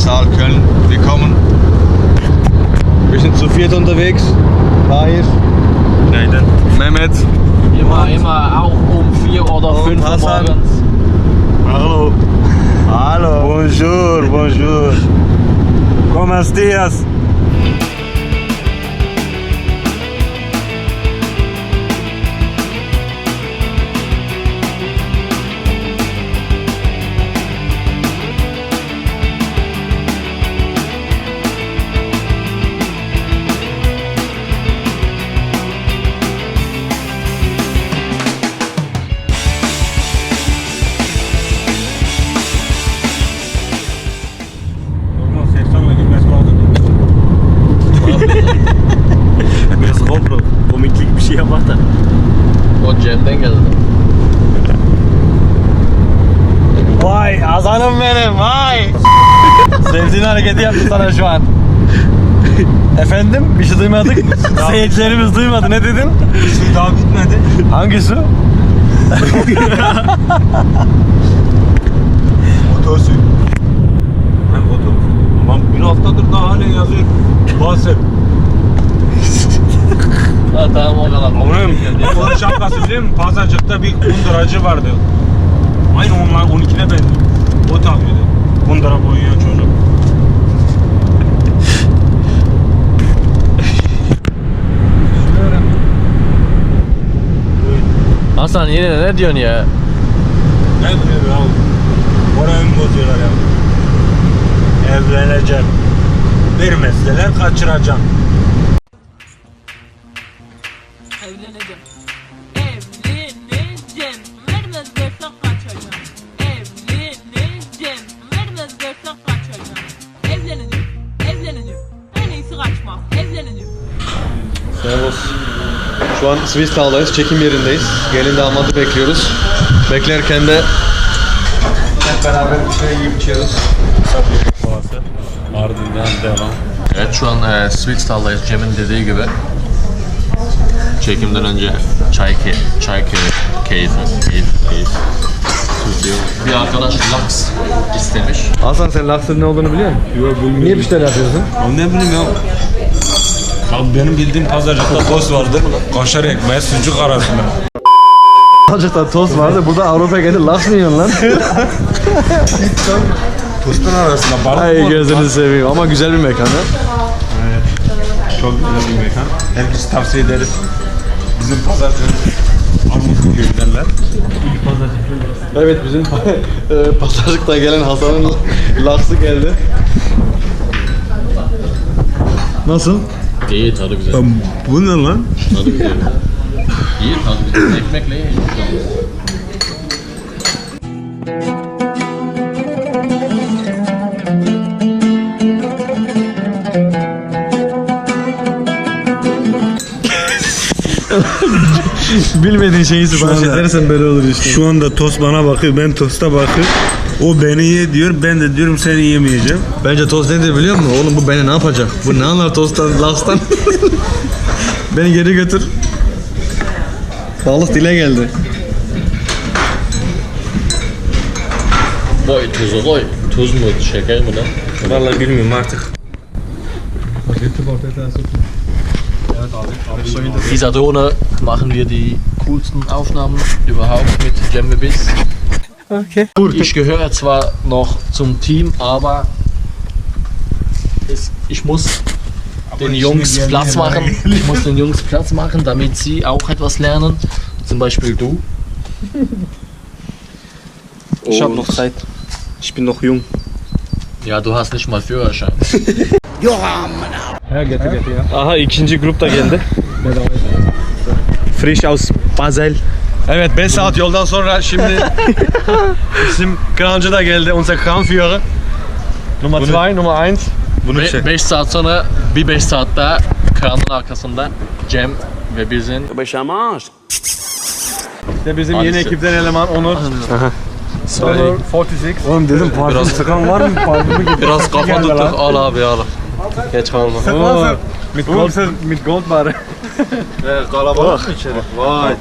Saal Köln. Willkommen. Wir sind zu viert unterwegs. Tahir. Neyden? Mehmet. Immer auch um 4 oder 5 Uhr Hasan. morgens. Hallo. Hallo. Bonjour, bonjour. ¿Cómo estás? Komiklik bir şey yapar da. O Cem'den geldi. Vay Hasan'ım benim vay. Sevdiğin hareketi yaptı sana şu an. Efendim bir şey duymadık. Seyircilerimiz duymadı. Ne dedin? Su daha bitmedi. Hangi su? Motorsu. Ben motor. Ulan bir haftadır daha halen yazıyor. Basır. Ha, tamam o kadar. Oğlum, onun şapkası biliyor musun? Pazarcıkta bir kunduracı vardı. Aynı onlar 12'ne benziyor. O takıyordu. Kundura boyuyor çocuk. Hasan yine ne diyorsun ya? Ne diyor ya? Moralimi bozuyorlar ya. Evleneceğim. Vermezseler kaçıracağım. Evleneceğim. Evleneceğim. Vermezlerse kaçacağım. Evleneceğim. Vermezlerse kaçacağım. Evleneceğim. Evleneceğim. En iyisi kaçmak. Evleneceğim. Servus. Şu an Swiss Tower'dayız. Çekim yerindeyiz. Gelin damadı bekliyoruz. Beklerken de hep beraber bir şey yiyip içiyoruz. Ardından devam. Evet şu an Switzerland'dayız Cem'in dediği gibi. Çekimden önce çay keyfi. Bir arkadaş laks istemiş. Hasan sen laksın ne olduğunu biliyor musun? Yok bilmiyorum. Niye bir şeyler yapıyorsun? Ne bileyim ya. Abi benim bildiğim pazarcıkta tost vardır. Kaşar ekmeği sucuk arasında. Azıcık tost vardı. Burada Avrupa geldi laks mı yiyorsun lan? Tostun arasında balık Ay var. gözünü seveyim ama güzel bir mekan ha. Evet. Çok güzel bir mekan. Herkese tavsiye ederiz. Bizim pazarcı Armutlu köyündenler. Evet bizim pazarlıktan gelen Hasan'ın laksı geldi. Nasıl? İyi tadı güzel. Bu ne lan? Tadı güzel. İyi tadı güzel. Ekmekle iyi. Bilmediğin şeyi sipariş anda- edersen böyle olur işte. Şu anda tost bana bakıyor, ben tosta bakıyorum. O beni ye diyor, ben de diyorum seni yemeyeceğim. Bence tost nedir biliyor musun? Oğlum bu beni ne yapacak? Bu ne anlar tosttan, lakstan? Beni geri götür. Balık dile geldi. Boy tuzu koy. Tuz mu şeker mi lan? Vallahi bilmiyorum artık. Dieser Drohne machen wir die coolsten Aufnahmen überhaupt mit Cem ve Biz. Okay. Ich gehöre zwar noch zum Team, aber ich muss den Jungs Platz machen. Ich muss den Jungs Platz machen, damit sie auch etwas lernen. Zum Beispiel du. Ich habe noch Zeit. Ich bin noch jung. Ja, du hast nicht mal Führerschein. Aha ikinci grup da geldi. Frisch aus Basel. Evet 5 saat yoldan sonra şimdi bizim krancı da geldi. Unser Kranführer. Nummer 2, Nummer 1. Bunu çek. 5 saat sonra bir 5 saat daha kranın arkasında Cem ve Biz'in İşte bizim Hadi yeni sen- ekipten eleman Onur. Onur 46. Oğlum dedim parfüm sıkan var mı? Parfümü getir. biraz kafa tuttuk. Al abi al. Geç kalma. Oo, mit Gold bari. Kalabalık mı içeri? Vay.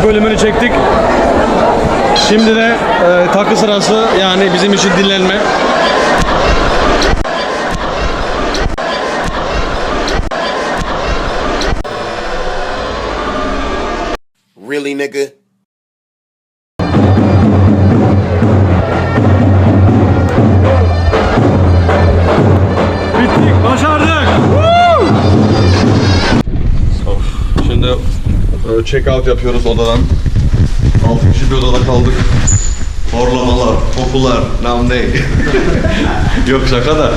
bölümünü çektik. Şimdi de takı sırası, yani bizim için dinlenme. Really, nigga? Bittik, başardık. Şimdi check out yapıyoruz odadan. 6 kişi bir odada kaldık. Horlamalar, kokular, nam ne? Yok şaka da.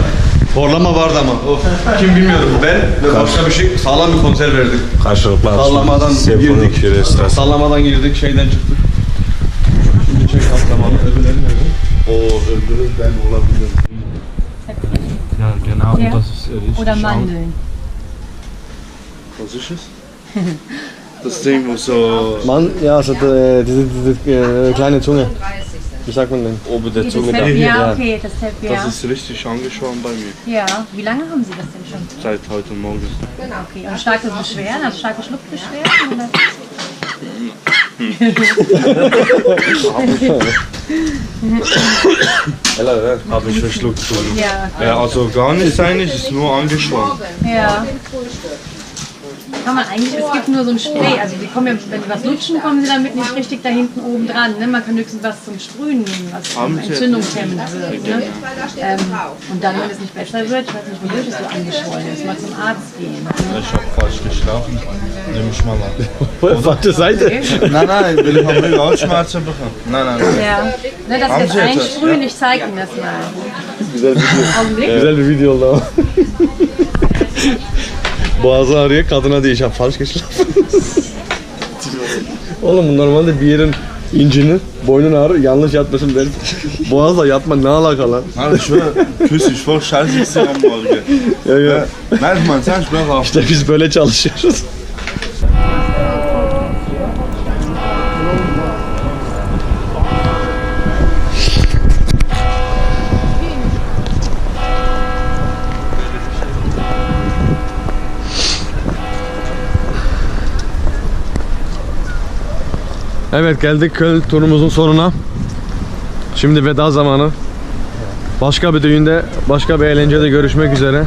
Horlama vardı ama. Of, kim bilmiyorum. Ben ve başka bir şey, sağlam bir konser verdik. Karşılıklı Sallamadan girdik. Sallamadan girdik, şeyden çıktık. Şimdi check out zamanı. Öbürleri nerede? O öldürür ben olabilirim. Ja, genau. Ja. Das ist richtig. Oder Mandeln. Was ist es? Das Ding, wo so Man, ja, es hat diese kleine Zunge. Wie sagt man denn? oben der Das Zunge da. Hep, ja, ja. okay, das Hep, ja. Das ist richtig angeschwommen bei mir. Ja, wie lange haben Sie das denn schon? Seit heute Morgen. Okay, und starke Beschwerden, also starke Schluckbeschwerden? Oder? Habe ich verschluckt. Ja, Ja, also gar nichts eigentlich, ist nur angeschwommen. ja. Kann man eigentlich, es gibt nur so ein Spray, also die kommen ja, wenn die was lutschen, kommen sie damit nicht richtig da hinten oben dran. Ne? Man kann höchstens was zum Sprühen nehmen, was entzündungshemmend wirkt. Ne? Und dann, wenn es nicht besser wird, ich weiß nicht, wodurch es so angeschwollen ist, mal zum Arzt gehen. Ich habe falsch geschlafen. Nehme ich mal an. Falsche Seite. Nein, ich habe mega Hautschmerzen bekommen. Nein. Ja, ne, das Haben jetzt Sie jetzt das, einsprühen, ich zeige Ihnen das mal. Augenblick. Güzel bir video oldu ama. Boğazı ağrıyor, kadına diyor, ich hab falsch geschlafen. Oğlum normalde bir yerin incini, boynun ağrır, yanlış yatmasın derim. Boğazla yatma ne alaka lan? Nein, ich schwöre, küss dich voll scheiße gesehen am Morgen. Ya, ya. Nein, man, sag ich bin raus. İşte biz böyle çalışıyoruz. Evet, geldik Köln turumuzun sonuna. Şimdi veda zamanı. Başka bir düğünde, başka bir eğlencede görüşmek üzere.